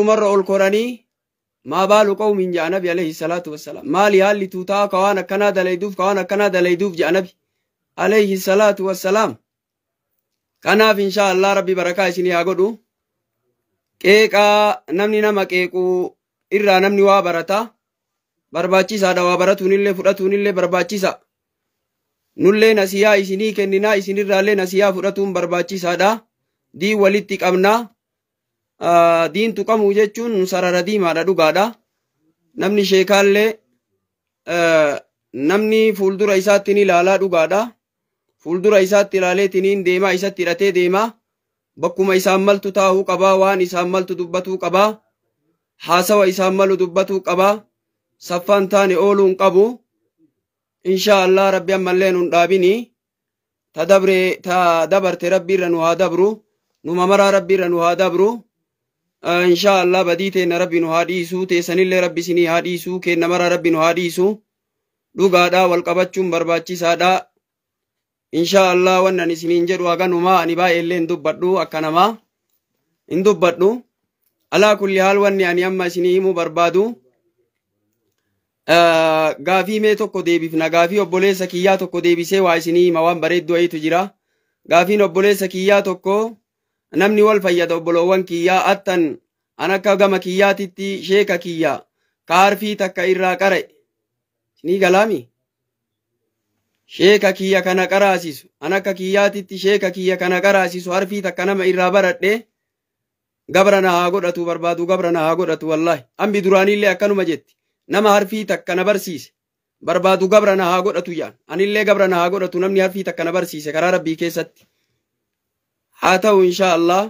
مرة القرآني ما بال قوم جاء نبي عليه الصلاة والسلام ما لي هل توتا كوانا كندا ليدوف كوانا كندا ليدوف جاء نبي عليه الصلاة والسلام كناف إن شاء الله ربي بركة سني أقولو كيكا نمني نما كيكو إرى نمني وابرتا برباچيسا دا وابرتون اللي فرطون اللي برباچيسا نولي نسيا إسني كننا إسني رالي نسيا فرطون برباچيسا دا دي ولدتك أمنا دين تقامو جيچون سرر ديما دوغادا نمني شيكالي نمني فولدر إساتيني لالا دوغادا فولدر إساتي لاليتينين ديما إساتي رتي ديما بكما إساملتو تاهو قبا وان إساملتو دبتو قبا حاسوا إساملو دبتو قبا صفان تاني أولون قبو إن شاء الله ربي أمالين دابيني تدبرت ربي رنوها دبرو نمامرا ربي رنوها دبرو إن شاء الله بديتين ربي نهاديسو تيسن اللي ربي سني هاديسو كي نمرا ربي نهاديسو لغادا والقبتشم برباچي سادا إن شاء الله وانا نسنين جدو أغانوما أنبا إلين دبادو أكانما إن دبادو على كل حال واني أني أما سنيمو بربادو غافي مي توكو ديبفنا غافي أبوليسا كيا توكو ديبسي واسني موان بريدو أي تجرا غافي أبوليسا كيا توكو namni wal fayyada obboloowwan kiyyaa attan an akka gama kiyyaatitti sheeka kiyya ka harfii takka irraa qare ni galaami sheeka kiyya kana qaraasisu an akka kiyyaatitti sheeka kiyya kana qaraasisu harfii takka nama irraa baradhe gabrana haa godhatu barbaadu gabrana haa godhatu wallahi ambi duraanillee akkanuma jetti nama harfii takka na barsiise barbaadu gabrana haa godhatu jaan anillee gabrana haa godhatu namni harfii takka na barsiise karaa rabbii keessatti haata'u insha Allah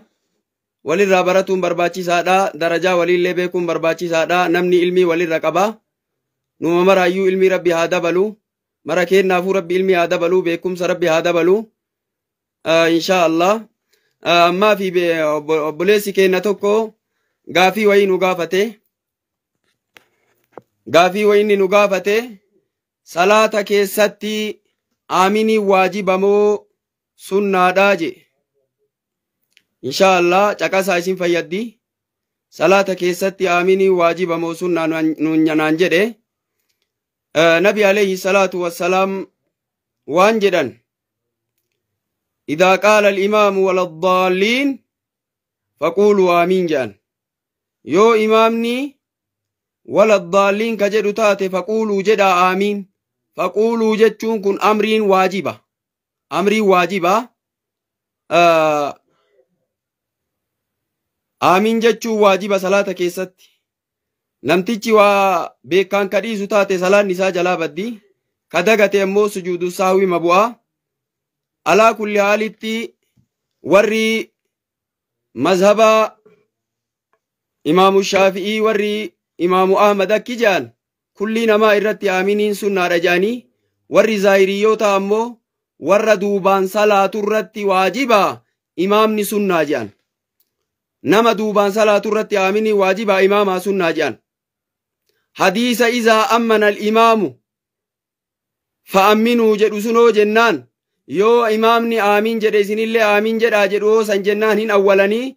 walirraa baratuun barbaachisaadha darajaa walillee beekuun barbaachisaadha namni ilmii walirra qaba numa maraayyuu ilmii rabbi haa dabalu mara kennaafuu rabbi ilmii haa dabalu beekumsa rabbi haa dabalu insha Allah ammaa fi obboleessi keenna tokko gaafii wayii nu gaafate salaata keessatti aaminii waajibamoo sunnaadhaa je إن شاء الله caqasaa isin fayyaddi salaata keessatti aaminii waajiba moo sunnaa nunyanaan jedhe nabi alayhi salaatu wassalaam waan jedhan إذا قال الإمام ولا الضالين فقولوا آمين جان يو إمامني ولا الضالين كجدو تاتي فقولوا جدا آمين فقولوا جدشون كن أمرين واجبة أمري واجبة آمين جدشو واجبة صلاة كيست نمتيجي بيكان كديسو تاتي صلاة نساء جلا بدي كدغت يمو سجود ساوي مبوا على كل حالتي وري مذهب إمام الشافعي وري إمام أحمد كجان كل نما إرتي آمينين سنة رجاني وري زايريوتا أمو ور دوبان صلاة الرتي واجبا إمامني سنة جان نما دوبان صلاة الرتي آميني واجبا إماما سنة جان حديث إذا أمن الإمام فأمنوا جدو سنو جنان يو إمامني آمين جد إسنالله آمين جد آجدو سنجنان هن أولاني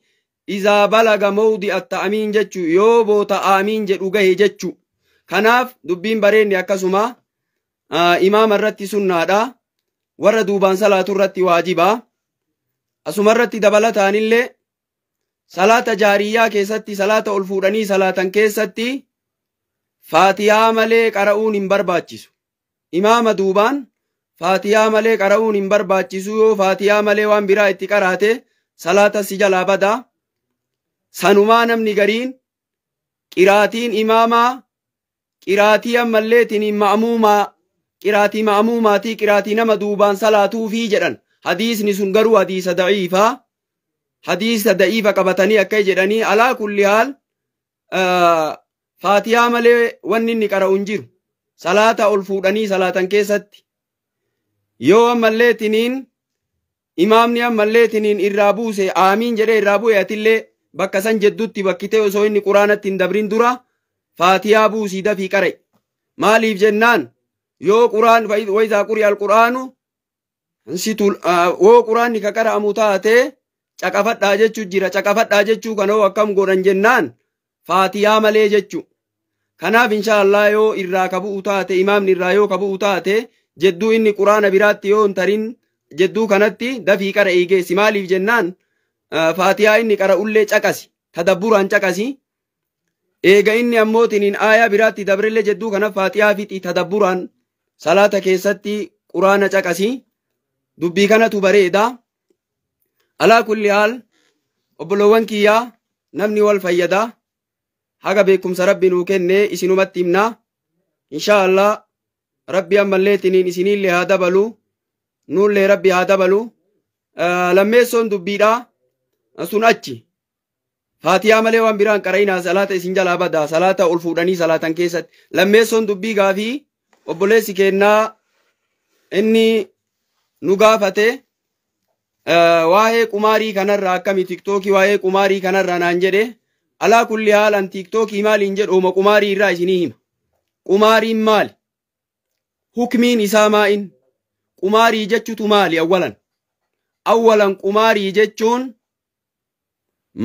إذا بلغ موضع التأمين جدشو يو بوتا آمين جد أغيه جدشو كناف دبين برين يكسما إمام الرتي سنة دا وردوبان صلاة الرتي واجبا أسم الرتي دبلتان اللي صلاة جارية كيستي صلاة الفوراني صلاة كيستي فاتحة ملك أرؤون انبرباتشسو إمام دوبان فاتحة ملك أرؤون انبرباتشسو فاتحة ملك وان برا اتقاراته صلاة سجل بدا سنما نمني قرين قراتين إماما قراتي أماليتين مأموما قراتي مأموماتي قراتي نما دوبان صلاة في جران حديث نسنقروا حديث ضعيفة حديث ضعيفة قبطاني أكي جراني على كل حال فاتحة ملك وانني قرأون جيرو صلاة الفوداني صلاة كيست يو أماليتين إمامني أماليتين إرابوسي آمين جري إرابو ياتي بكسان جدوتي بكتي وسويني قرآنة تندبرين درا فاتحة بوسي دا في قرأ ماليف جنان يو قرآن وإذا قرئ القرآن نسيتو قرآن كقرأ متاتي caqafadhaa jechuu jira caqafadhaa jechuu kanoo akkam godhan jennaan faatiyaa malee jechu. Kanaaf inshaallah yoo irraa kabu'u taate imaamni irraa yoo kabu'u taate jedduu inni quraana biraatti yoo hin tarin jedduu kanatti dafii qara eegeessi. Maaliif jennaan faatiyaa inni qara'ullee caqasi, tadabburaan caqasi. Eega inni ammootiin aayaa biraatti dabrillee jedduu kana faatiyaa fixi tadabburaan salaata keessatti quraana caqasi. Dubbii kanatu bareeda. Alaa kulli haal obbolowwan kiyyaa namni wal fayyada. Haga beekumsa rabbi nuu kenne isinumatti himna. Inshaallah rabbi ammalleetiniin isinillee haa dabalu, nuullee rabbi haa dabalu. Lammeessoon dubbiidha sun achi faatiyaa malee waan biraan qara'inaa salaata isin jalaa badaa, salaata ol fuudhanii salaatan keessatti. Lammeessoon dubbii gaafii obboleessi kennaa inni nu gaafate waa'ee qumaarii kanarraa akkami tiktookii waa'ee qumaarii kanarraa naan jedhe. Alaa kulli haalan tiktookii maaliin jedhuma qumaarii irraa isinii hima. Qumaariin maali? Hukmiin isaa maa'in? Qumaarii jechuutu maali awwalan? Awwalan qumaarii jechuun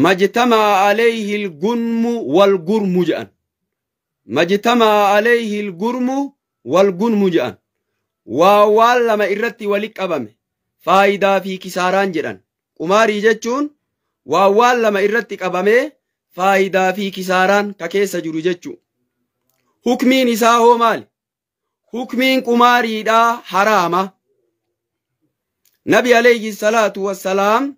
majtamaa alayhi al-gunmu wal gurmu jedhan. Majtamaa alayhi al-gurmu wal gunmu jedhan. Waan lama irratti walitti qabame faayidaa fi kisaaraan jedhan. Qumaarii jechuun waan lama irratti qabame faayidaa fi kisaaraan ka keessa jiru jechuudha. Hukmiin isaa hoo maali? Hukmiin qumaariidhaa haraama. Nabi alayhi salaatu wassalaam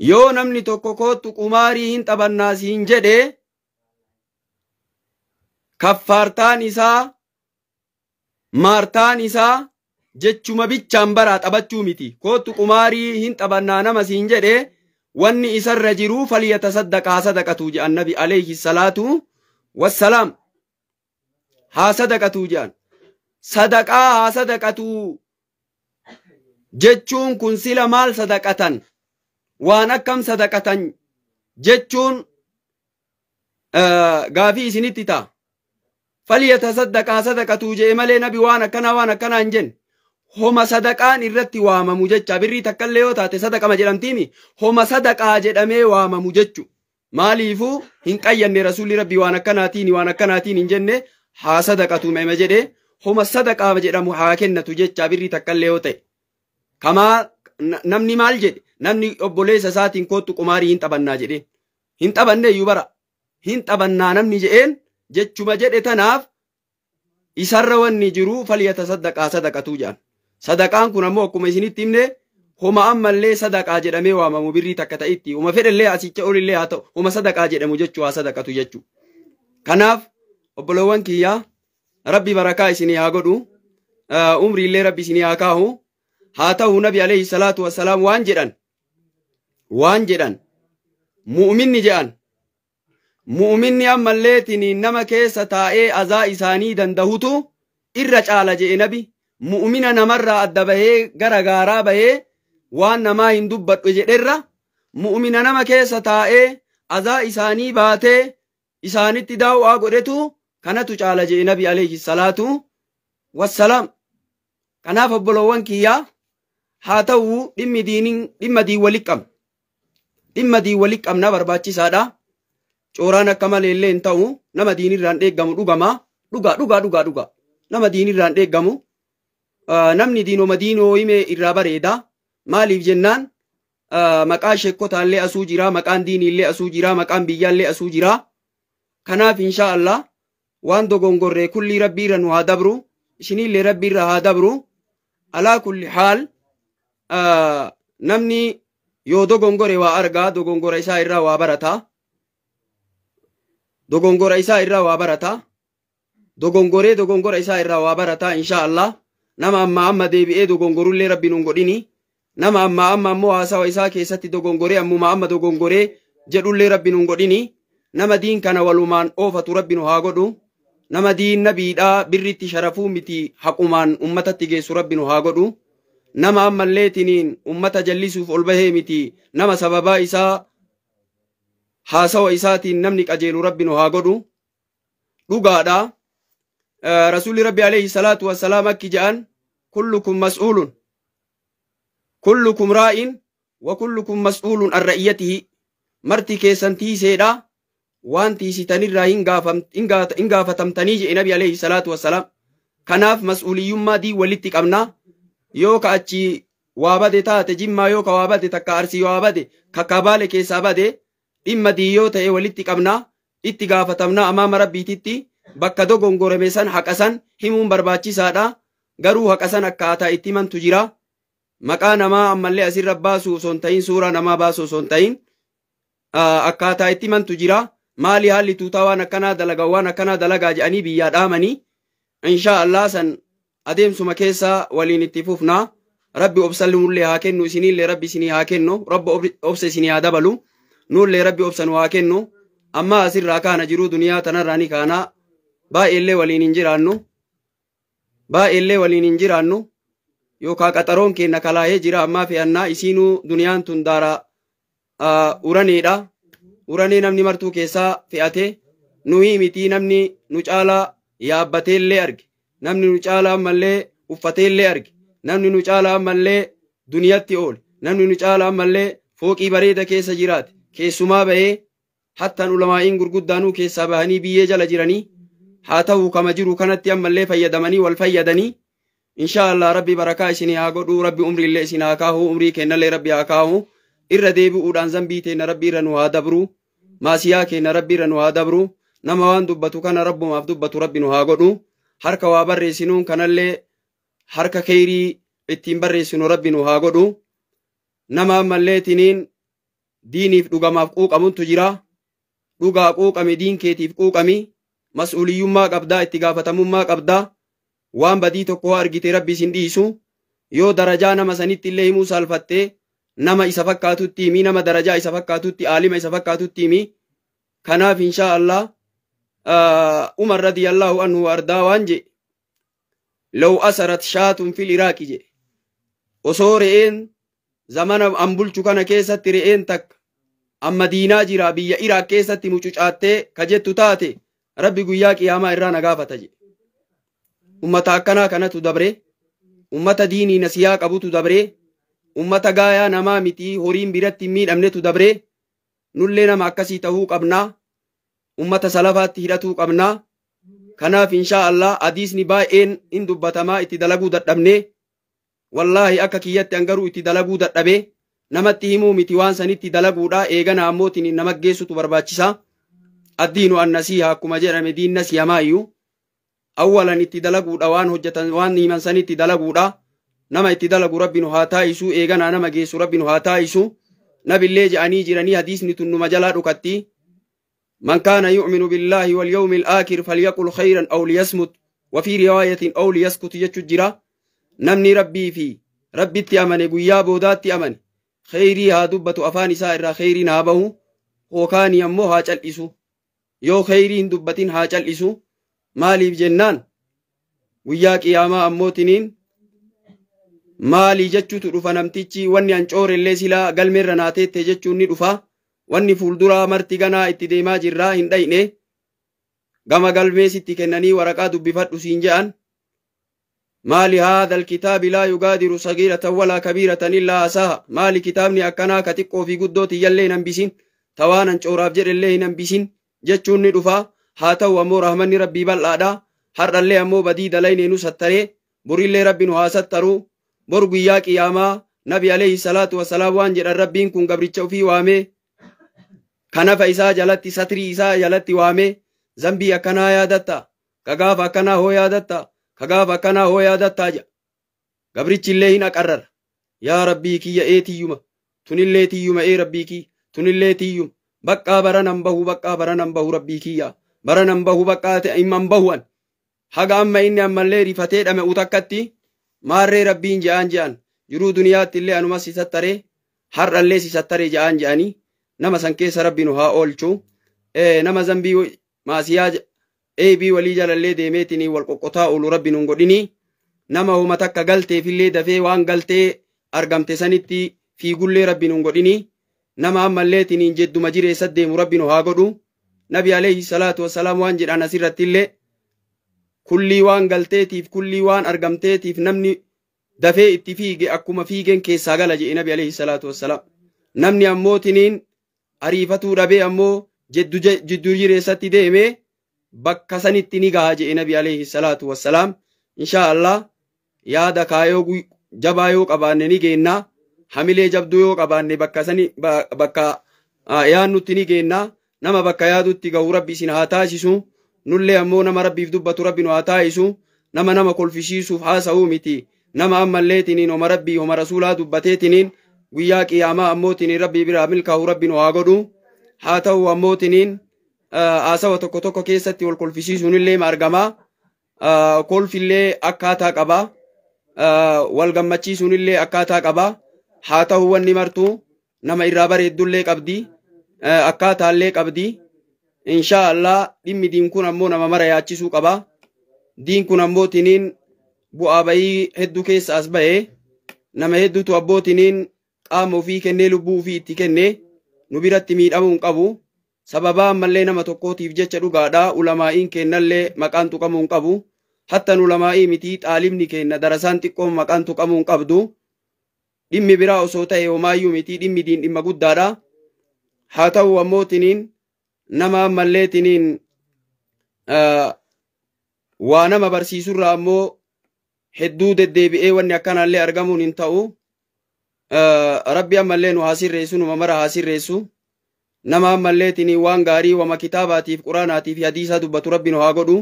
yoo namni tokko kootu qumaarii hin taphannaa siin jedhe kaffaartaan isaa maartaan isaa jechuma bichaan baraa taphachuu miti. Kootu qumaarii hin taphannaa nama siin jedhe wanni isarra jiru falyatasaddaqa sadaqatu jedhan nabi alayhi salaatu wassalaam. Haa sadaqatu jedhan. Sadaqaa haa sadaqatu jechuun kun sila maal sadaqatan? Waan akkam sadaqatan jechuun gaafii isinitti ta'a. Falyatasaddaqa sadaqatu jedhe malee nabi waan akkanaa hin jenne. Homa sadaqaan irratti waamamu jecha birrii takkallee yoo taate sadaqama jedhamtiimi homa sadaqaa jedhamee waamamu jechu. Maaliifuu hin qayyanne rasuulli rabbii waan akkanaatiin hin jenne haa sadaqatu mema jedhe homa sadaqaa jedhamu haa kennatu jecha birrii takkallee yoo ta'e. Kamaa namni maal jedhe namni obboleessa isaatiin kootu qumaarii hin taphannaa jedheen. Hin taphanne iyyuu bara hin taphannaa namni jedheen jechuma jedhe tanaaf isarra wanni jiru falyatasaddaqaa sadaqatu jedhan. Sadaqaan kun ammoo akkuma isinitti himne homa ammallee sadaqaa jedhamee waamamu birrii takka ta'itti homa fedhallee asicha olillee haa ta'u homa sadaqaa jedhamu jechuu haa sadaqatu jechuu. Kanaaf obbolowwan kiyyaa rabbi barakaa isinii haa godhu, umriillee rabbi isinii haa kaahu. Haa ta'u nabi alayhi salaatu wassalaam waan jedhan mu'minni jedhan mu'minni ammalleetiniin nama keessa taa'ee azaa isaanii dandahutu irra caala jedhe nabi. Mu'mina namarraa adda bahee gara gaaraa bahee waan namaa hin dubbadhu jedherra mu'mina nama keessa taa'ee azaa isaanii baatee isaanitti daawwaa godhetu kanatu caala jedhe nabi alayhi salaatu wassalaam. Kanaaf obbolowwan kiyyaa haa ta'u dhimma diin walitti qabna. Dhimma diin walitti qabna barbaachisaadha. Cooraan akka maleellee hin ta'u nama diinirraan dheeggamu dhugama. Dhugaa. Nama diinirraan dheeggamu. Namni diinoma diinoo hime irraa bareeda. Maaliif jennaan maqaa sheekotaallee asuu jira, maqaan diiniillee asuu jira, maqaan biyyaallee asuu jira. Kanaaf inshaallah waan dogongorree kulli rabbii irra nu haa dabru, isinillee rabbii irra haa dabru. Alaa kulli haal namni yoo dogongore waa argaa dogongora isaa irraa waa barata. Dogongora isaa irraa waa barata. Dogongora isaa irraa waa barata inshaallah. Nama amma deebi'ee dogongorullee rabbi nun godhini. Nama amma ammoo haasawa isaa keessatti dogongoree ammuma amma dogongoree jedhullee rabbi nun godhini. Nama diin kana walumaan oofatu rabbi nu haa godhu. Nama diin nabiidhaa birritti sharafuu miti haqumaan ummatatti geessu rabbi nu haa godhu. Nama ammalleetiniin ummata jallisuuf ol bahee miti nama sababaa isaa haasawa isaatiin namni qajeelu rabbi nu haa godhu. Dhugaadha. Rasuulli rabbi alayhi salaatu wassalaam akki jedhan kullukum mas'uulun kullukum raa'in wa kullukum mas'uulun an ra'iyatihi. Marti keessan tiiseedha, waan tiisitanirraa hin gaafatamtanii jedhe nabi alayhi salaatu wassalaam. Kanaaf mas'uuliyyummaa dii walitti qabnaa. Yoo ka achi waa bade taate Jimmaa, yoo ka waa bade takka Arsii waa bade kakka Baale keessaa bade dhimma diyyoo ta'e walitti qabnaa, itti gaafatamnaa amaama rabbiititti. Bakka dogongorame san haqasan himuun barbaachisaadha. Garuu haqasan akkaataa itti himantu jira. Maqaa namaa ammallee asirra baasuu osoo hin ta'in, suuraa namaa baasuu osoo hin ta'in akkaataa itti himantu jira. Maali haalli tuutaa waan akkanaa dalagaa, waan akkanaa dalagaa jedhanii biyyaa dhaamanii. Inshaa Allah san adeemsuma keessaa waliin itti fufnaa. Rabbi obsa nullee haa kennu, isinillee rabbi isinii haa kennu. Rabbi obsa isinii haa dabalu, nullee rabbi obsa nu haa kennu. Amma asirraa kaana jiruu duniyaa tanarraa ni kaanaa. Baay'eellee waliin hin jiraannu, baay'eellee waliin hin jiraannu yookaan qaxaroon keenya kalaahee jira. Ammaa fe'annaa isiinuu duniyaan tun daara uraneedha. Uranee namni martuu keessaa fe'ate nuyi miti. Namni nu caalaa yaabbateellee arge, namni nu caalaa ammallee uffateellee arge, namni nu caalaa ammallee duniyatti oole, namni nu caalaa ammallee fooqii bareeda keessa jiraate keessumaa bahee hattaan ulamaa'iin gurguddaanuu keessaa bahanii biyyee jala jiranii. Haa ta'u kama jiru kanatti ammallee fayyadamanii wal fayyadanii. Inshaa Allah rabbi barakaa isinii haa godhu, rabbi umriillee isin haa kaahu, umrii kennallee rabbi haa kaahu. Irra deebi'uudhaan zambii teenna rabbi irra nu haa dabru, maasiyaa keenna rabbi irra nu haa dabru. Nama waan dubbatu kana rabbumaaf dubbatu rabbi nu haa godhu. Harka waa barreessinuun kanallee harka kheyrii ittiin barreessinu rabbi nu haa godhu. Nama ammallee tiniin diiniif dhugamaaf quuqamuntu jira. Dhugaa quuqami, diin keetiif quuqami. Mas'uuliyyummaa qabdaa, itti gaafatamummaa qabdaa. Waan badii tokko argite rabbi isin dhiisu. Yoo darajaa nama sanitti illee himuu saalfattee nama isa fakkaatutti himi, nama darajaa isa fakkaatutti, aalima isa fakkaatutti himi. Kanaaf inshaa Allah Umar radiyallahu anhu ardaa waan jedhe, law asarat shaatun fil Iraaqi jedhe. Osoo re'een zamana an bulchu kana keessatti re'een takka amma diinaa jira biyya Iraaq keessatti mucucaattee ka jettu taate rabbi guyyaa qiyaamaa irraa na gaafata jedhe. Ummata akkanaa kanatu dabre, ummata diinii nasiyaa qabutu dabre, ummata gaayaa namaa miti horiin biratti hin miidhamnetu dabre. Nullee nama akkasii tahuu qabnaa, ummata salafaatti hidhatuu qabnaa. Kanaaf inshaa Allah hadiisni baay'een in dubbatamaa, itti dalaguu dadhabnee. Wallaahi akka kiyyatti angaruu itti dalaguu dadhabee namatti himuu miti, waan sanitti dalaguudha. Eegana ammootiin nama geessutu barbaachisa. Addiinu annasiiha akkuma jedhame diin nasiyamaayyuu. Awwalan itti dalaguudha, waan hojjetan waan himan sanitti dalaguudha. Nama itti dalagu rabbi nu haa taa'isu, eeganaa nama geessu rabbi nu haa taa'isu. Nabillee jedhanii jiranii hadiisni tun numa jalaa dhukatti. Man kaana yu'minu billaahi wal yawmil aakir falyaqul khayran aw liyasmut wa fi riwaayatin aw liyaskut jechu jira. Namni rabbii fi rabbitti amane, guyyaa boodaatti amane, khayrii haa dubbatu, afaan isaa irraa khayriin haa bahu, hookaanii ammoo haa cal'isu. Yoo khayrii hin dubbatin haa cal'isu. Maaliif jennaan guyyaa qiyaamaa ammootiniin maalii jechuutu dhufa. Namtichi wanni ancoorellee silaa galmeerra naateette jechuun ni dhufa. Wanni fuulduraa marti ganaa itti deemaa jirraa hin dhayne. Gama galmeesitti kennanii waraqaa dubbifadhu siin je'an. Maali haadha alkitaabi laa yugaadiru sagiiratan walaa kabiiratan illaa asaaha. Maali kitaabni akkanaa ka xiqqoo fi guddooti iyyallee hin hambisin, tawaan ancooraaf jedhellee hin hambisin jechuun ni dhufa. Haa ta'u ammoo rahmanni rabbii bal'aadha. Har'allee ammoo badii dalaynee nu sattaree, borillee rabbi nu haa sattaru. Bor guyyaa qiyaamaa nabi alayhi salaatu wasalaam waan jedhan, rabbiin kun gabricha ofii waamee kanafa isaa jalatti, satrii isaa jalatti waamee zambii akkanaa yaadatta, kagaafa akkanaa hoo yaadatta, kagaafa akkanaa hoo yaadatta jedha. Gabrichillee hin aqarrara. Yaa rabbii kiyya tiyyuma, tunillee tiyyuma rabbii kiyya, tunillee tiyyuma. Baqqaa baranan bahu, baqqaa baranan bahu rabbii kiyya. Baranan bahu baqqaa imman bahuan. Haga amma inni ammallee rifatee dhame utakkatti maarree rabbiin je'aan je'an. Jiruu duniyaatti illee anumas si sattaree, har'allee si sattaree je'aan je'anii. Nama san keessa rabbi nu haa oolchu. Nama zambii maasiyaa eebii walii jalallee deemeetinii wal qoqqotaa oolu rabbi nun godhini. Nama homa takka galteefillee dafee waan galtee argamte sanitti fiigullee rabbi nun godhini. Nama ammalleetiniin jedduma jireessat deemu rabbi nu haa godhu. Nabi alayhi salaatu wassalaam waan jedhan asirratti illee kullii waan galteetiif, kullii waan argamteetiif namni dafee itti fiige akkuma fiigeen keessaa gala jedhe nabi alayhi salaatu wassalaam. Namni ammootiniin ariifatuu dhabee ammoo jidduu jireessatti deeme bakka sanitti ni gaha jedhe nabi alayhi salaatu wassalaam. Inshaallah yaada kaayoo jabaa yoo qabaanne ni geenna, hamilee jabduu yoo qabaanne bakka yaadnutti ni geenna. Nama bakka yaadutti gahu rabbi isin haa taasisu. Nullee ammoo nama rabbiif dubbatu rabbi nu haa taasisu. Nama kolfisiisuuf haasa'uu miti. Nama ammalleetiniin homa rabbii homa rasuulaa dubbateetiniin guyyaa qiyaamaa ammootiniin rabbii biraa milkaa'u rabbi nu haa godhu. Haa ta'u ammootiniin haasawa tokko tokko keessatti wal kolfisiisuun illee argama. Kolfillee akkaataa qaba. Wal gammachiisuun illee akkaataa qaba. Haa ta'u wanni martuu nama irraa bareeddullee qabdi. Akkaataallee qabdi. Inshaallah dhimmi diin kun ammoo nama mara yaachisuu qaba. Diin kun ammootiniin bu'aa bayii hedduu keessa as ba'e. Nama hedduutu abbootiniin qaama ofii kennee lubbuu ofii itti kenne nu biratti miidhamuu hin qabu. Sababaa ammallee nama tokkootiif jecha dhugaadha. Ulamaa'iin kennallee maqaan tuqamuu hin qabu. Hattan ulamaa'ii miti xaalibni kenna darasaan xiqqoon maqaan tuqamuu hin qabdu. Dhimmi biraa osoo ta'e homaayyuu miti dhimmi diin dhimma guddaadha. Haa ta'u ammootiniin nama ammalleetiniin waa nama barsiisurraa ammoo hedduu deddeebi'ee wanni akkanaallee argamuun hin ta'u. Rabbi ammallee nu haa sirreessu, numa mara haa sirreessu. Nama ammalleetiniin waan gaarii wama kitaabaatiif quraanaatiif hadiisaa dubbatu rabbi nu haa godhu.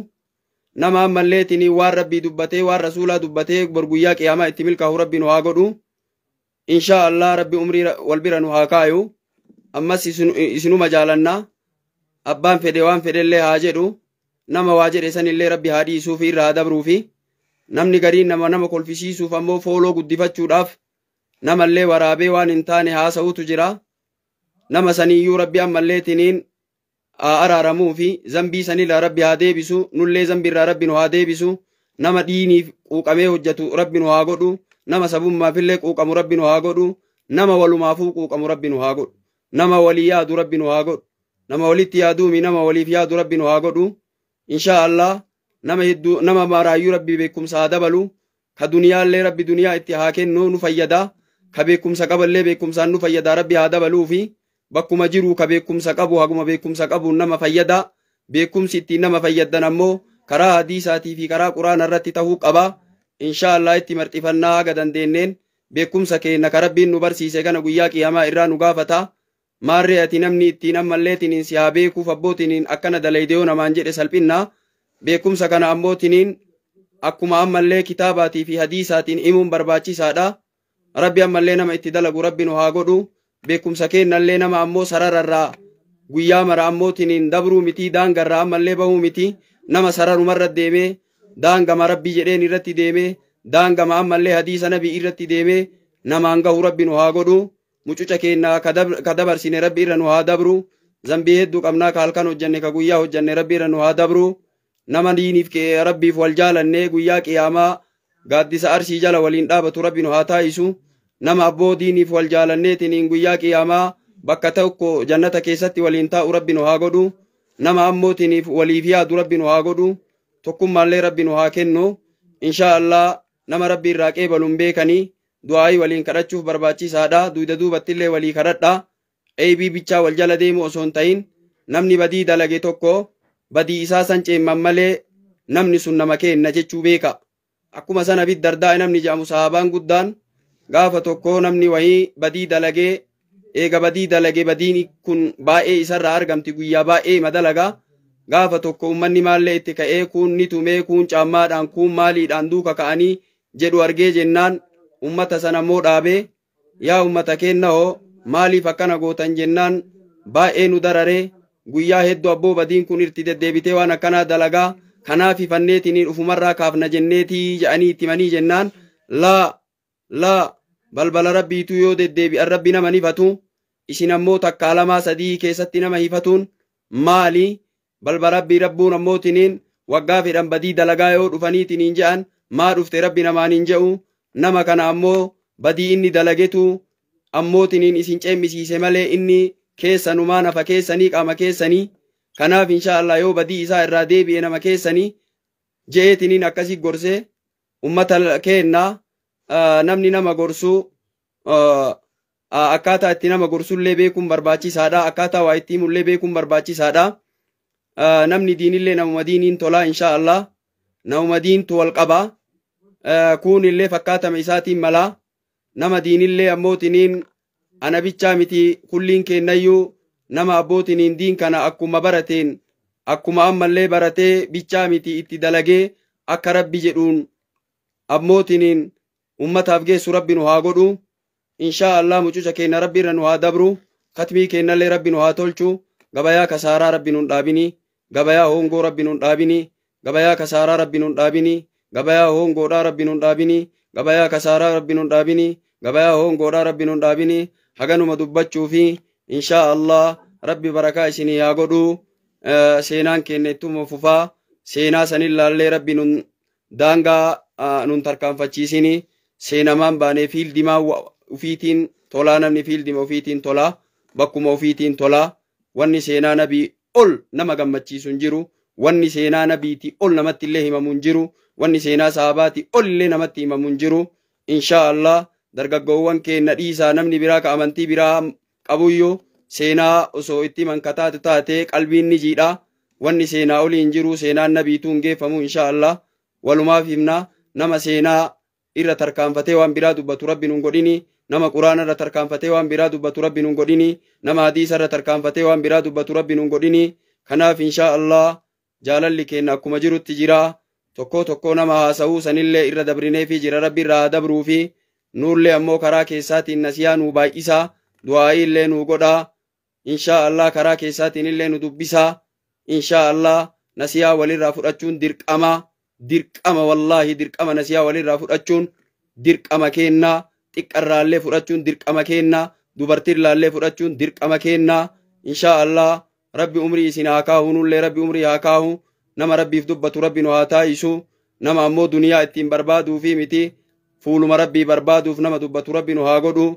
Nama ammalleetiniin waan rabbii dubbatee waan rasuulaa dubbatee borguyyaa qiyaamaa itti milkaa'u rabbi nu haa godhu. Inshaallah rabbi umrii wal bira nu haa kaayu. Ammas isinuma jaalannaa. Abbaan fedhe waan fedhellee haa jedhu. Nama waa jedhe sanillee rabbi haa dhiisuufi irra haa dabruufi. Namni gariin nama kolfisiisuuf ammoo fooloo guddifachuudhaaf namallee waraabee waan hin taane haasa'utu jira. Nama saniyyuu rabbi ammalleetiniin araaramuufi zambii sanirraa rabbi haa deebisu. Nullee zambiirraa rabbi nu haa deebisu. Nama diiniif quuqamee hojjetu rabbi nu haa godhu. Nama sabummaafillee quuqamu rabbi nu haa godhu. Nama walumaafuu quuqamu rabbi nu haa godhu. Nama walii yaadu rabbi nu haa godhu. Nama walitti yaaduumi nama waliif yaadu rabbi nu haa godhu. Inshaallah nama maraayyuu rabbi beekumsa haa dabalu. Ka duniyaallee rabbi duniyaa itti haa kennu nu fayyada. Ka beekumsa qaballee beekumsaan nu fayyada rabbi haa dabaluufi. Bakkuma jiru ka beekumsa qabu haguma beekumsa qabuun nama fayyada. Beekumsi ittiin nama fayyaddan ammoo karaa hadiisaatii fi karaa quraana irratti ta'uu qaba. Inshaallah itti marxifannaa haga dandeenneen beekumsa keenya ka rabbiin nu barsiise kana guyyaa qiyaamaa irraa nu gaafata. Maarree ati namni ittiin ammalleetiniin si haa beekuuf abbootiniin akkana dalaydee namaan jedhe salphinna. Beekumsa kana ammootiniin akkuma ammallee kitaabaatii fi hadiisaatiin himuun barbaachisaadha. Rabbi ammallee nama itti dalagu rabbi nu haa godhu. Beekumsa kennallee nama ammoo sarararraa guyyaa mara ammootiniin dabruu miti daangarraa ammallee bahuu miti. Nama sararumarra deemee daangama rabbi jedheen irratti deemee daangama ammallee hadiisa nabii irratti deemee namaan gahu rabbi nu haa godhu. Mucuca keenya ka dabarsine rabbi irra nu haa dabru. Zambii hedduu qabnaa ka halkan hojjanne ka guyyaa hojjanne rabbi irra nu haa dabru. Nama diiniif rabbiif wal jaalannee guyyaa qiyaamaa gaaddisa arsii jala waliin dhaabatu rabbi nu haa taa'isu. Nama abboo diiniif wal jaalanneetiniin guyyaa qiyaamaa bakka tokko jannata keessatti waliin taa'u rabbi nu haa godhu. Nama ammootiniif waliif yaadu rabbi nu haa godhu. Tokkummaallee rabbi nu haa kennu. Inshaallah nama rabbi irraa qeebaluun beekanii du'aayii waliin kadhachuuf barbaachisaadha. Duyda duubattillee walii kadhadha. Eebii bichaa wal jala deemu osoo hin ta'in namni badii dalage tokko badii isaa san ceemman malee namni sun nama kenna jechuu beeka. Akkuma sana bit dardaa'e namni jedhamu sahabaan guddaan gaafa tokko namni wayii badii dalagee eega badii dalage badiin kun baay'ee isarraa argamti guyyaa baay'ee madalaga. Gaafa tokko ummanni maallee itti ka'ee kun ni tumee kun caammaadhaan kun maaliidhaan duuka ka'anii jedhu argee jennaan ummata sana immoo dhaabee yaa ummata kenna hoo maaliif akkana gootan jennaan baay'ee nu dararee guyyaa hedduu abboo badiin kun irti deddeebitee waan akkanaa dalagaa kanaaf ifanneetiniin ufumarraa kaafna jenneetii jedhanii itti himanii jennaan laa balbala rabbiitu yoo deddeebi'an rabbi nama hifatu isin ammoo takkaa lamaa sadii keessatti nama hifatuun maali balbala rabbii rabbuun ammootiniin waggaa fedhan badii dalagaa yoo dhufaniitiniin jedhan maa dhufte rabbi namaaniin jedhu nama kana ammoo badii inni dalagetu ammootiniin isin ceemmisiise malee inni keessanumaa nafa keessanii qaama keessanii kanaaf inshaallah yoo badii isaa irraa deebi'e nama keessanii je'eetiniin akkasii gorsee ummata kennaa namni nama gorsuu akkaataa itti nama gorsullee beekuun barbaachisaadha. Akkaataa waa itti himullee beekuun barbaachisaadha. Namni diinillee namuma diiniin tolaa insha Allah. Namuma diintu wal qabaa. Kuunillee fakkaatama isaatiin malaa. Nama diinillee ammootiniin ana bichaa miti kulliin kennayyuu nama abbootiniin diin kana akkuma barateen akkuma ammallee baratee bichaa miti itti dalagee akka rabbi jedhuun ammootiniin ummataaf geessu rabbi nu haa godhu. Insha Allah mucuca keenya rabbi irra nu haa dabru. Katmii kennallee rabbi nu haa tolchu. Gabayaa kasaaraa rabbi nun dhaabini. Gabayaa hongoo rabbi nun dhaabini. Gabayaa kasaaraa rabbi nun dhaabini. Gabayaa hongoodhaa rabbi nun dhaabini. Gabayaa kasaaraa rabbi nun dhaabini. Gabayaa hongoodhaa rabbi nun dhaabini. Haganuma dubbachuufi insha Allah rabbi barakaa isinii haa godhu. Seenaan keenya ittuma fufaa. Seenaa sanillaallee rabbi nun daangaa nun tarkaanfachiisini. Seenamaan baanee fiildimaa ufiitiin tolaa namni fiildima ufiitiin tolaa bakkuma ufiitiin tolaa. Wanni seenaa nabii ol nama gammachiisu hin jiru. Wanni seenaa nabiiti ol namatti illee himamu hin jiru. Wanni seenaa sahabaati ol illee namatti himamu hin jiru. Insha Allah dargaggoowwan keenya dhiisaa namni biraa ka amantii biraa qabuyyuu seenaa osoo itti mankataatu taate qalbiin ni jiidha. Wanni seenaa olii hin jiru. Seenaan nabiitu hin geeffamu insha Allah. Walumaaf himna nama seenaa irra tarkaanfatee waan biraa dubbatu rabbi nun godhini. Nama quraana irra tarkaanfatee waan biraa dubbatu rabbi nun godhini. Nama hadiisa irra tarkaanfatee waan biraa dubbatu rabbi nun godhini. Kanaaf insha Allah jaalalli keenya akkuma jirutti jira. Tokko tokko nama haasa'uu sanillee irra dabrineefi jira rabbi irraa dabruufi nuullee ammoo karaa keessaatiin nasiyaa nu baay'isa. Du'aa'ii illee nu godha. Insha Allah karaa keessaatiin illee nu dubbisa. Insha Allah nasiyaa walirraa fudhachuun dirqama. Dirqama wallaahi dirqama nasiyaa walirraa fudhachuun dirqama keenna. Xiqqarraallee fudhachuun dirqama keenna. Dubartiirraallee fudhachuun dirqama keenna. Insha Allah rabbi umrii isin haa kaahu nullee rabbi umrii haa kaahu. Nama rabbiif dubbatu rabbi nu haa taa'isu. Nama ammoo duniyaa ittiin barbaaduufi miti fuuluma rabbii barbaaduuf nama dubbatu rabbi nu haa godhu.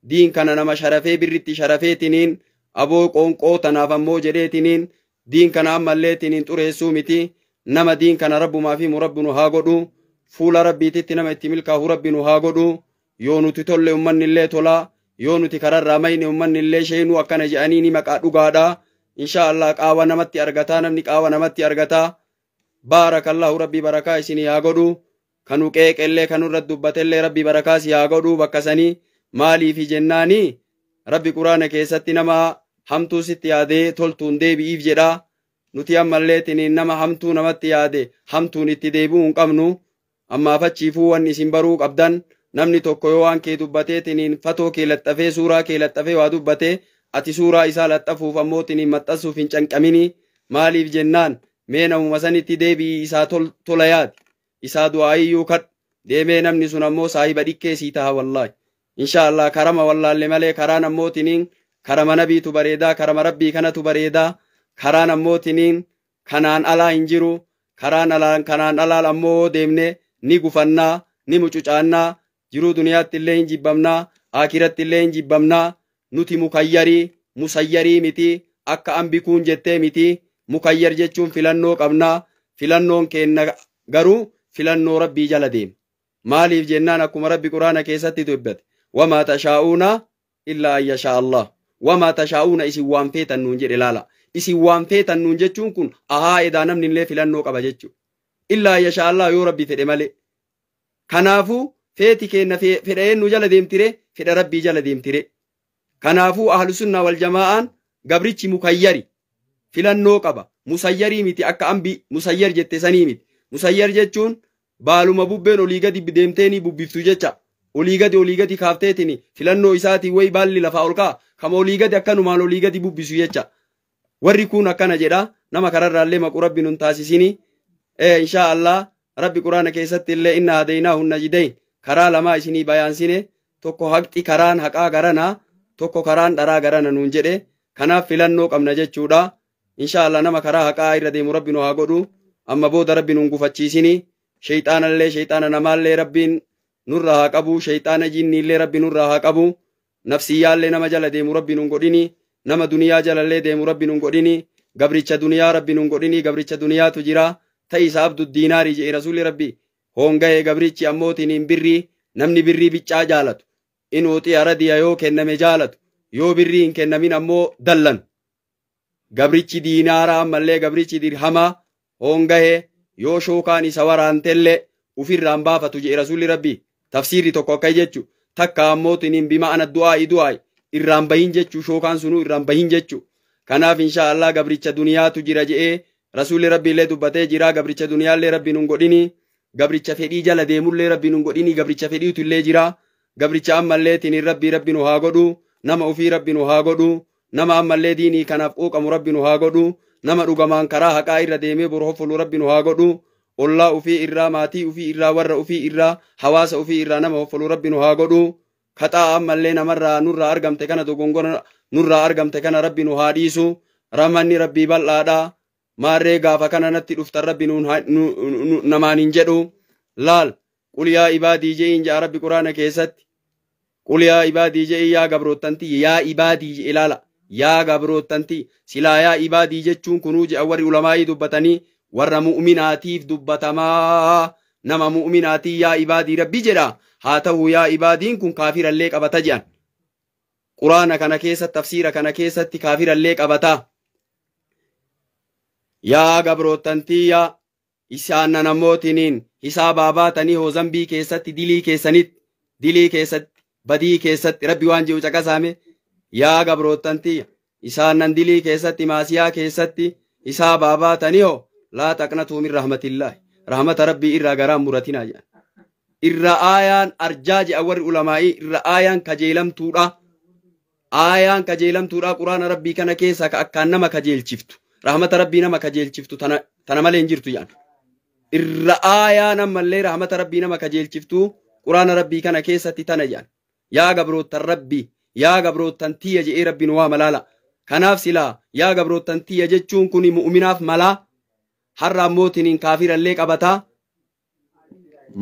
Diin kana nama sharafee birritti sharafeetiniin aboo qoonqoo tanaaf ammoo jedheetiniin diin kana ammalleetiniin xureessuu miti. Nama diin kana rabbumaaf himu rabbi nu haa godhu. Fuula rabbiititti nama itti milkaahu rabbi nu haa godhu. Yoo nuti tolle ummanni illee tolaa. Yoo nuti kararraa mayne ummanni illee sheenuu akkana je'anii ni maqaa dhugaadha. Insha Allah qaawa namatti argataa namni qaawa namatti argataa. Baarakallahu rabbi barakaa isinii haa godhu. Kanu qeeqellee kanurra dubbatellee rabbi barakaa si haa godhu bakka sanii maaliifi jennaanii rabbi quraana keessatti nama hamtuu sitti yaadee toltuun deebi'iif jedha. Nuti ammalleetiniin nama hamtuu namatti yaade hamtuun itti deebi'uu hin qabnu. Ammaaf achiifuu wanni isin baruu qabdan namni tokko yoo waan kee dubbateetiniin fatoo kee laxxafee suuraa kee laxxafee waa dubbate ati suuraa isaa laxxafuuf ammootiniin maxxansuuf hin canqamini. Maaliif jennaan mee namuma sanitti deebi'i isaa tola yaadi. Isaa du'aayiyyuu kadhu deemee namni sun ammoo saahiba dhikkee sii taha wallaahi. Insha Allah karama wallaalle malee karaan ammootiniin karama nabiitu bareedaa karama rabbii kanatu bareedaa. Karaan ammootiniin kanaan alaa hin jiru. Kanaan alaa ammoo deemne ni gufannaa ni mucucaannaa. Jiruu duniyaatti illee hin jibbamnaa. Akiratti illee hin jibbamnaa. Nuti musayyarii miti. Akka ambikuun jettee miti. Mukayyar jechuun filannoo qabnaa. Filannoon keenya garuu filannoo rabbii jala deema. Maaliif jennaan akkuma rabbi quraana keessatti dubbate. Wamaa tashaa'uuna illaa an yashaa Allah. Wamaa tashaa'uuna isin waan feetan nuun jedhe laala. Isin waan feetan nuun jechuun kun ahaa edaa namni illee filannoo qaba jechuudha. Illaa an yashaa Allah yoo rabbi fedhe malee. Kanaafuu feeti keenya fedha eenyu jala deemtire fedha rabbii jala deemtire. Kanaafuu ahlu sunnaa wal jamaa'aan gabrichi mukayyari filannoo qaba. Musayyarii miti akka ambi musayyar jette sanii miti. Musayyar jechuun baaluma bubbeen olii gadi deemtee ni bubbiftu jecha. Olii gadi kaafteetini filannoo isaatii wayi baalli lafaa ol ka'a. Kama olii gadi akkanumaan olii gadi bubbisu jecha. Warri kun akkana jedha nama kararraallee maqu rabbi nun taasisini. Insha Allah rabbi quraana keessatti illee inna hadaynaahu najdayn karaa lamaa isinii bayaansine tokko haqxi karaan haqaa garana tokko karaan dharaa garana nuun jedhe. Kanaaf filannoo qabna jechuudha. Insha Allah nama karaa haqaa irra deemu rabbi nu haa godhu. Amma booda rabbi nun gufachiisini. Shayxaana namaallee rabbiin nurra haa qabu. Shayxaana jinniillee rabbi nurra haa qabu. Nafsiyyaallee nama jala deemu rabbi nun godhini. Nama duniyaa jalallee deemu rabbi nun godhini. Gabricha duniyaa rabbi nun godhini. Gabricha duniyaatu jira. Ta'iisa abdu diinaarii jedhe rasuulli rabbi. Hoonga'ee gabrichi ammootiin birrii namni birrii biccaa jaalatu. in uxiya radiya yoo kenname jaalatu yoo birrii hin kennamin ammoo dallan gabrichi diinaaraa ammallee gabrichi dirhamaa hongahe yoo shookaan isa waraantellee ufirraan baafatu jedhe rasuulli rabbii tafsiirri tokko akka jechu takka ammoo tiniin bima ana du'aa irraan bahin jechuu shookaan sunuu irraan bahin jechuu kanaaf inshaallah gabricha duniyaatu jira jedhee rasuulli rabbii illee dubbatee jira gabricha duniyaallee rabbii nun godhini gabricha fedhii jala deemullee rabbii nun godhini gabricha fedhiitu illee jira gabricha ammallee tiniin rabbii nu haa godhu nama ufii rabbii nu haa godhu nama ammallee diinii kanaaf quuqamu rabbii nu haa godhu nama dhugamaan karaa haqaa irra deemee boru hoffolu rabbii nu haa godhu ollaa ufii irraa maatii ufii irraa warra ufii irraa hawaasa ufii irraa nama hoffolu rabbii nu haa godhu kaxaa ammallee namarraa nurraa argamte kana dogongora nurraa argamte kana rabbii nu haa dhiisu ramanni rabbii bal'aadha maarree gaafa kana natti dhuftan rabbii namaan hin jedhu laal qul yaa ibaadii je'iin ja'a rabbi quraana keessatti qul yaa ibaadii je'i yaa gabroottanti yaa ibaadii je ilaala yaa gabroottanti silaa yaa ibaadii jechuun kunuu je'a warri ulamaa'ii dubbatanii warra mu'minaatiif dubbatamaa nama mu'minaatii yaa ibaadii rabbi jedha haa ta'u yaa ibaadiin kun kaafirallee qabata jedhan quraana kana keessatti tafsiira kana keessatti kaafirallee qabata yaa gabroottanti yaa isaan namootiniin hisaabaa baatanii hoo zambii keessatti dilii keessatti badii keessatti rabbi waan jiru caqasaame yaa gabroottanti isaan nan dilii keessatti maasiyaa keessatti hisaabaa baatanii hoo laa taqnatuu min rahmatillaahi rahmata rabbii irraa garaan muratinaa jedhan irra aayaan arjaa je'a warri ulamaa'ii irra aayaan kajeelamtuudha quraana rabbii kana keessa ka akkaan nama kajeelchiftu rahmata rabbii nama kajeelchiftu tana malee hin jirtu jedhan irra aayaan ammallee rahmata rabbii nama kajeelchiftu quraana rabbii kana keessatti tana jedhan yaa gabroottan rabbii yaa gabroottan tiyya je'ee rabbiin waa malaala kanaaf silaa yaa gabroottan tiyya jechuun kun mu'minaaf malaa har'a ammootiin kaafirallee qabataa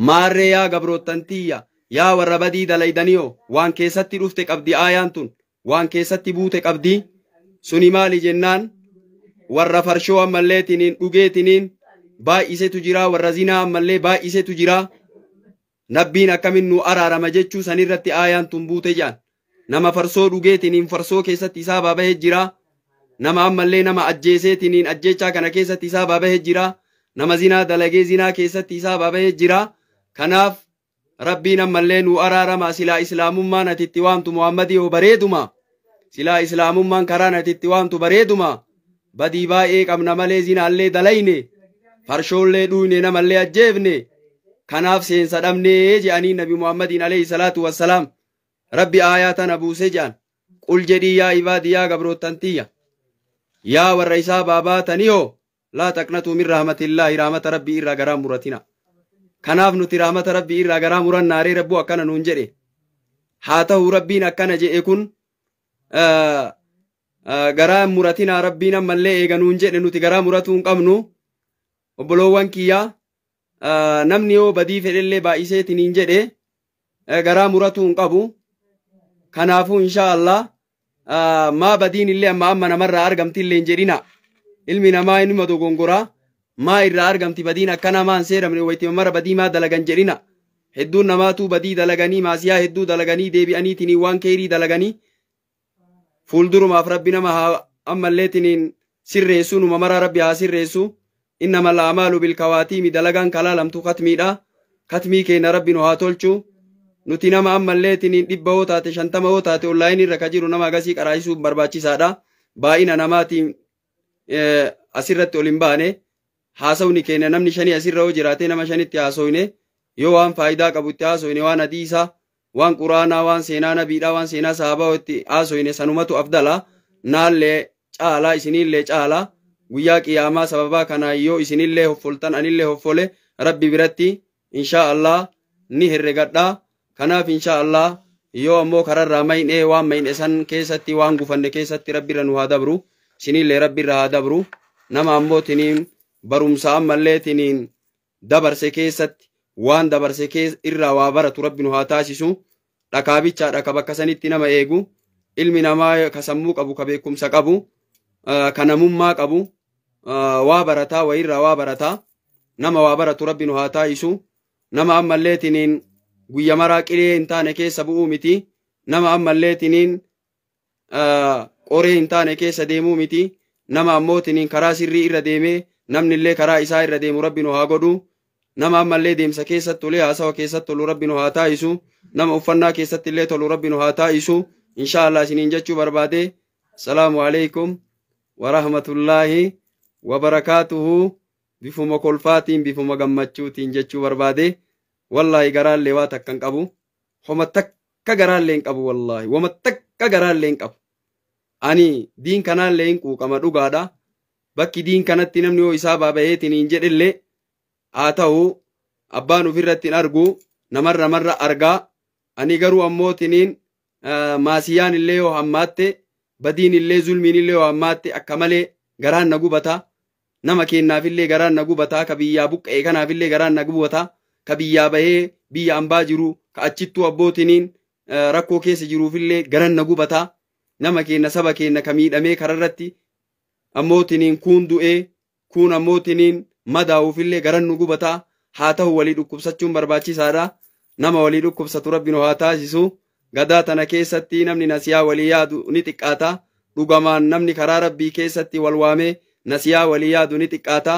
maarree yaa gabroottan tiyya yaa warra badii dalaydaniyo waan keessatti dhufte qabdi aayaan tun waan keessatti buute qabdi suni maali jennaan warra farshoo ammalleetiniin dhugeetiniin baay'isetu jira warra zinaa ammallee baay'isetu jira nabbiin akkamin nu araarama jechuu sanirratti aayaan tun buute jedhan nama farsoo dhugeetiniin farsoo keessatti isaa baabahee jira nama ammallee nama ajjeeseetiniin ajjechaa kana keessatti isaa baabahee jira nama zinaa dalagee zinaa keessatti isaa baabahee jira kanaaf rabbiin ammallee nu araarama silaa islaamummaan atitti waamtu muhammadii hoo bareeduma silaa islaamummaan karaan atitti waamtu bareeduma badii baay'ee qabna malee zinaallee dalayne farshoollee dhuyne namallee ajjeefne kanaaf seensa dhabnee je'anii nabi muhammadiin alayhi salaatu wassalaam rabbi aayaa tana buusee je'an qul jedhii yaa ibaadii yaa gabrootantiyya yaa warra isaa baabaataniyo laa taqnatuu min rahmatillaahi rahmata rabbii irraa garaa muratina kanaaf nuti rahmata rabbii irraa garaa murannaaree rabbuu akkana nuun jedhe haa ta'u rabbiin akkana jedhe kun garaa muratinaa rabbiin ammallee eega nuun jedhe nuti garaa muratuu hin qabnu obboloowwan kiyyaa namni yoo badii fedhellee baay'iseetiniin jedhe garaa muratuu hin qabu kanaafuu inshaa Allah maa badiin illee amma namarraa argamti illee hin jedhina ilmi namaa inuma dogongoraa maa irraa argamti badiin akkana maan seeramne waytima mara badii maa dalagan jedhina hedduun namaatuu badii dalaganii maasiyaa hedduu dalaganii deebi'aniitinii waan keerii dalaganii fuuldurumaaf rabbi nama haa ammalleetiniin sirreessu numa mara rabbi haa sirreessu innama la'amaalu bilkawaatiimi dalagaan kalaalamtu katmiidha katmii keenya rabbi nu haa tolchu nuti nama ammalleetiniin 100 hoo taate 50 hoo taate onlaayinii irra ka jiru nama agasii qaraayisuuf barbaachisaadha baay'ina namaatiin asirratti ol hin baane haasawni keenya namni 5 asirra hoo jiraate nama 5tti haasoyne yoo waan faayidaa qabu itti haasoyne waan hadiisaa waan quraanaa waan seenaa nabiidhaa waan seenaa sahabaa itti haasoyne sanumatu afdala naallee caalaa isinillee caalaa guyyaa qiyaamaa sababaa kanaa yoo isinillee hoffoltan anillee hoffole rabbi biratti inshaa Allah ni herregadhaa kanaaf inshaa Allah yoo ammoo kararraa mayne waan mayne san keessatti waan gufanne keessatti rabbirra nu haa dabru isinillee rabbirra haa dabru nama ammoo tiniin barumsa ammallee tiniin dabarse keessatti waan dabarse irraa waa baratu rabbi nu haa taasisu dhakaabicha dhaka bakka sanitti nama eegu ilmi namaa ka sammuu qabu ka beekumsa qabu ka namummaa qabu waa barataa wayirraa waa barataa nama waa baratu rabbi nu haa taasisu nama ammallee tiniin guyya maraa qilee hin taane keessa bu'uu miti nama ammalleetiniin qoree hin taane keessa deemuu miti nama ammootiniin karaa sirrii irra deemee namni illee karaa isaa irra deemu rabbi nu haa godhu nama ammallee deemsa keessatti tolee haasawa keessatti tolu rabbi nu haa taa'isu nama uffannaa keessatti illee tolu rabbi nu haa taa'isu inshaallah isiniin jechuu barbaade salaamu alaikum warahmatullaahi wabarakaatuhu bifuma kolfaatiin bifuma gammachuutiin jechuu barbaade wallaahi garaallee waa takkan qabu homa takka garaallee hin qabu wallaahi wama takka garaallee hin qabu ani diin kanaallee hin quuqama dhugaadha bakki diin kanatti namni yoo isaa baabayeetiin hin jedhellee haa ta'u abbaan ofirratti hin argu namarra marra argaa ani garuu ammootiniin maasiyaan illee yoo hammaatte badiin illee zulmiin illee yoo hammaatte akka malee garaan na gubata nama kennaaf illee garaan na gubata ka biyyaa buqqa'e kanaaf illee garaan na gubata ka biyyaa bahee biyya ambaa jiru ka achittuu abbootiniin rakkoo keessa jiruuf illee garaan na gubata nama kenna saba kenna ka miidhamee kararratti ammootiniin kuun du'ee kuun ammootiniin madaa'uuf illee garaan nu gubata haa ta'u walii dhukkubsachuun barbaachisaadha nama walii dhukkubsatu rabbi nu haa taasisu gadaa tana keessatti namni nasiyaa walii yaadu ni xiqqaata dhugamaan namni karaa rabbii keessatti wal waamee nasiyaa walii yaadu ni xiqqaata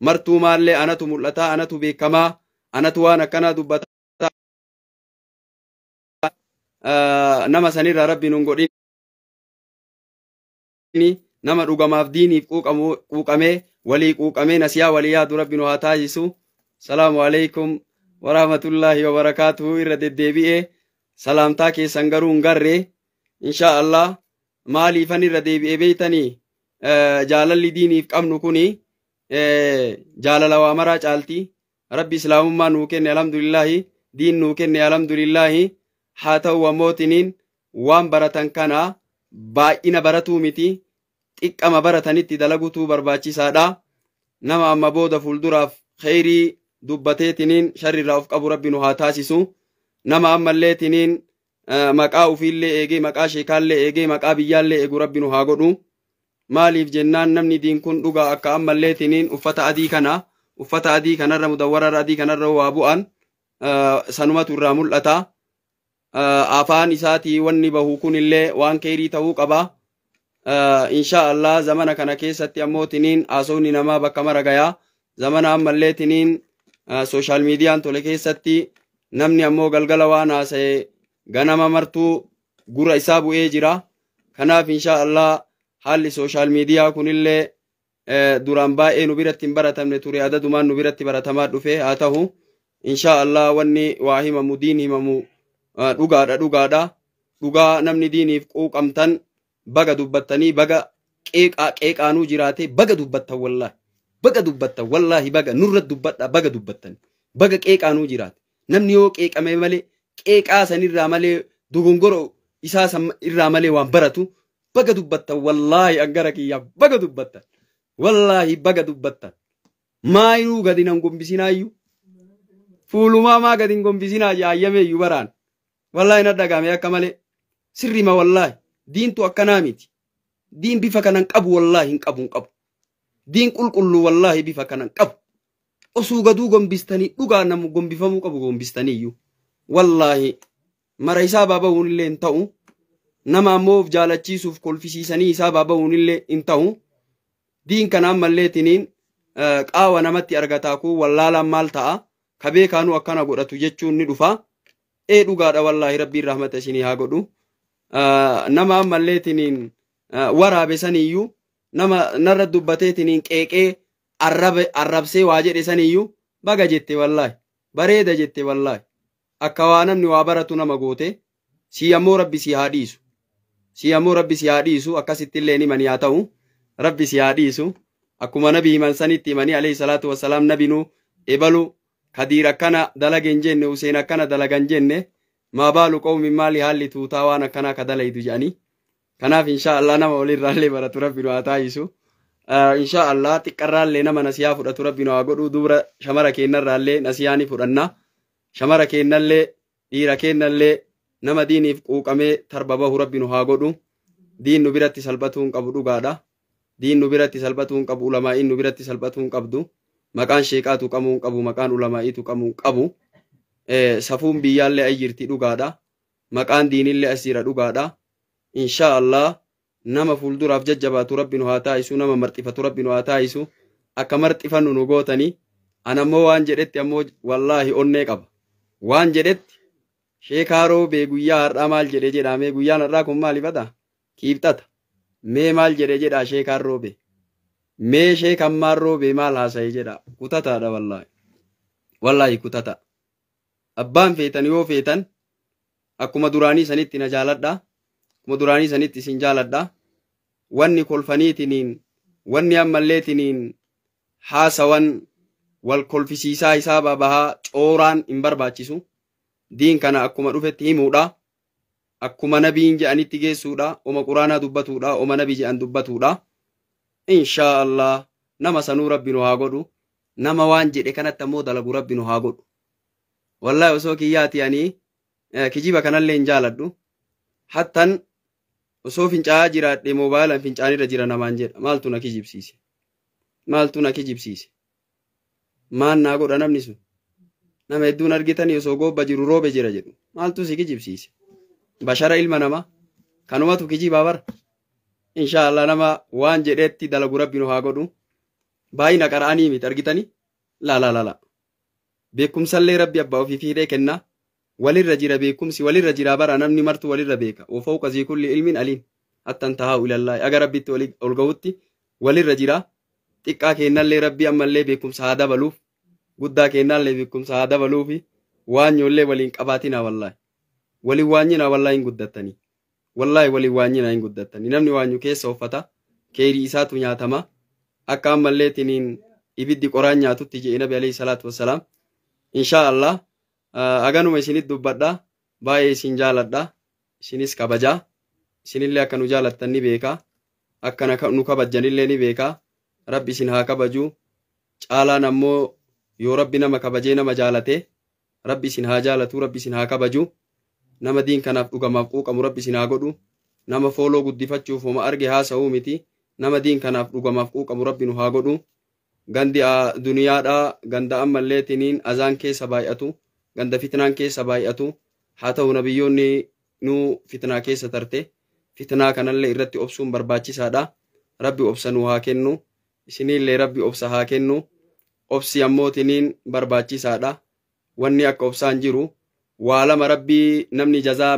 martuu maallee anatu mul'ata anatu beekamaa anatu waan akkanaa dubbata nama sanirra rabbi nun godhin nama dhugamaaf diiniif quuqamee walii quuqamee nasiyaa walii yaadu rabbi nu haa taasisu salaamu alaikum warahmatullaahi wabarakaatuhu irra deddeebi'ee salaamtaa keessan garuu hin garre insha Allah maaliifan irra deebi'ee beeytanii jaalalli diiniif qabnu kuni jaalala waa maraa caalti rabbi islaamummaa nuu kenne alhamdulillaahi diin nuu kenne alhamdulillaahi haa ta'u ammootiniin waan baratan kana baay'ina baratuu miti xiqqama baratanitti dalagutuu barbaachisaadha nama amma booda fuulduraaf kheyrii dubbateetiniin sharrirraa of qabu rabbi nu haa taasisu nama ammalleetiniin maqaa ufiillee eegee maqaa sheekaallee eegee maqaa biyyaallee eegu rabbi nu haa godhu maaliif jennaan namni diin kun dhugaa akka ammalleetiniin uffata adii kanarra mudawwararra adii kanarra waa bu'an sanumatu irraa mul'ata afaan isaatii wanni bahu kunillee waan kheyrii ta'uu qaba insha Allah zamana kana keessatti ammootiniin haasawni namaa bakka mara gayaa zamana ammalleetiniin sooshaal miidiyaan tole keessatti namni ammoo galgala waan haasa'e ganama martuu gura isaa bu'ee jira kanaaf insha Allah haalli sooshaal miidiyaa kunillee duraan baay'ee nu biratti hin baratamne ture adadumaan nu biratti baratamaa dhufe haa ta'u insha Allah wanni waa himamu diin himamu dhugaa namni diiniif quuqamtan baga dubbattanii baga qeeqaanuu jiraate baga dubbattan wallaahi baga nurra dubbadha baga dubbattan baga qeeqaanuu jiraate namni yoo qeeqame malee qeeqaa sanirraa malee dogongoro isaa irraa malee waan baratu baga dubbattan wallaahi angara kiyyaa baga dubbattan wallaahi baga dubbattan maayuu gadi nan gombisinaayyu fuulumaa maa gadi hin gombisinaa jaayyameeyyu baraan wallaahi na dhagame akka malee sirrima wallaahi diintu akkanaa miti diin bifa kanan qabu wallaahi hin qabu diin qulqullu wallaahi bifa kanan qabu osuu gaduu gombistanii dhugaa namu gombifamuu qabu gombistaniiyyu wallaahi mara isaa baaba'uun illee hin ta'u nama ammoo of jaalachiisuuf kolfisiisanii isaa baaba'uun illee hin ta'u diin kanaan malleetiniin qaawa namatti argataa kun wallaalaan maal ta'a kabee kaanuu akkana godhatu jechuun ni dhufa dhugaadha wallaahi rabbiin rahmata isinii haa godhu nama ammalleetiniin waraabe saniyyuu nama narra dubbateetiniin qeeqee arrabsee waa jedhe saniyyuu baga jette wallaahi bareeda jette wallaahi akka waa namni waa baratu nama goote si ammoo rabbi si haa dhiisu akkasitti illee himanii haa ta'u rabbi si haa dhiisu akkuma nabi himan sanitti himanii alayhi salaatu wassalaam nabinuu ebalu kadiir akkana dalagen jenne useen akkana dalagan jenne maa baalu qawmin maali haalli tuutaa waan akkanaa ka dalaydu jedhanii kanaaf insha Allah nama walirraallee baratu rabbi nu haa taasisu insha Allah xiqqarraallee nama nasiyaa fudhatu rabbi nu haa godhu dubra shamara keennarraallee nasiyaa ni fudhanna shamara keennallee dhiira keennallee nama diiniif quuqamee tarba bahu rabbi nu haa godhu diin nu biratti salphatuu hin qabu dhugaadha diin nu biratti salphatuu hin qabu ulamaa'iin nu biratti salphatuu hin qabdu maqaan sheeqaatu qabuu hin qabu maqaan ulamaa'iitu qabuu hin qabu safuun biyyaallee ay jirti dhugaadha maqaan diinillee asiira dhugaadha insha Allah nama fuulduraaf jajjabaatu rabbi nu haa taa'isu nama marxifatu rabbi nu haa taa'isu akka marxifannu nu gootanii anammoo waan jedhetti ammoo wallaahi onnee qaba waan jedhetti sheekaa roobee guyyaa har'aa maal jedhe jedhamee guyyaan har'aa kun maali bada kiibxata mee maal jedhe jedha sheekaan roobee mee sheekammaan roobee maal haasa'e jedha kutataadha wallaahi kutata abbaan feetan yoo feetan akkuma duraanii sanitti na jaaladha akkuma duraanii sanitti isin jaaladha wanni kolfaniitiniin wanni ammalleetiniin haasawan wal kolfisiisaa hisaaba bahaa cooraan hin barbaachisu diin kana akkuma dhufetti himuudha akkuma nabiin je'anitti geessuudha oma quraanaa dubbatuudha oma nabii je'an dubbatuudha inshaa Allah nama sanuu rabbi nu haa godhu nama waan jedhe kanatti ammoo dalagu rabbi nu haa godhu wallaahi osoo kiyyaati ani kijiba kanallee hin jaaladhu hattan osoo fincaa'aa jiraadhe moobaayilaan fincaanirra jira namaan jedha maaltu na kijibsiise maan naa godha namni sun nama hedduun argitanii osoo gobba jiru roobe jira jedhu maaltu si kijibsiise bashara ilma nama kanumatu kijibaa bara insha Allah nama waan jedhetti dalagu rabbi nu haa godhu baay'ina qara'anii miti argitanii la beekumsallee rabbi abbaa ofii fiidee kenna walirra jira beekumsi walirra jira bara namni martu walirra beeka ofawqa zii kulli ilmin aliin hattan tahaa'u ilallahi aga rabbitti ol ga'utti walirra jira xiqqaa kennallee rabbi ammallee beekumsa haa dabaluuf guddaa kennallee beekumsa haa dabaluufi waanyoollee waliin qabaatina wallaahi waliin waanyina wallaahi hin guddattanii wallaahi waliin waanyina hin guddattanii namni waanyu keessa uffata keerii isaatu nyaatama akka ammallee tiniin ibiddi qoraan nyaatutti jedhe nabi alayhi salaatu wassalaam insha Allah aganuma isinit dubbadha baay'ee isin jaaladha isinis kabajaa isinillee akka nu jaalattan ni beeka akka nu kabajjanillee ni beeka rabbi isin haa kabaju caalaan ammoo yoo rabbi nama kabajee nama jaalate rabbi isin haa jaalatu rabbi isin haa kabaju nama diin kanaaf dhugamaaf quuqamu rabbi isin haa godhu nama fooloo guddifachuuf homa arge haasa'uu miti nama diin kanaaf dhugamaaf quuqamu rabbi nu haa godhu gandi duniyaadha ganda ammallee tiniin azaan keessa baay'atu ganda fitnaan keessa baay'atu haa ta'u nabiyyoonni nu fitnaa keessa tarte fitnaa kanallee irratti obsuun barbaachisaadha rabbi obsa nu haa kennu isinillee rabbi obsa haa kennu obsi ammoo tiniin barbaachisaadha wanni akka obsaan jiru waa lama rabbii namni jazaa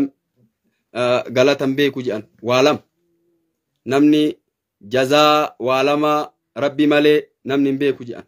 galatan beeku jedhan waa lama namni jazaa waa lama rabbi malee namni hin beeku jedhan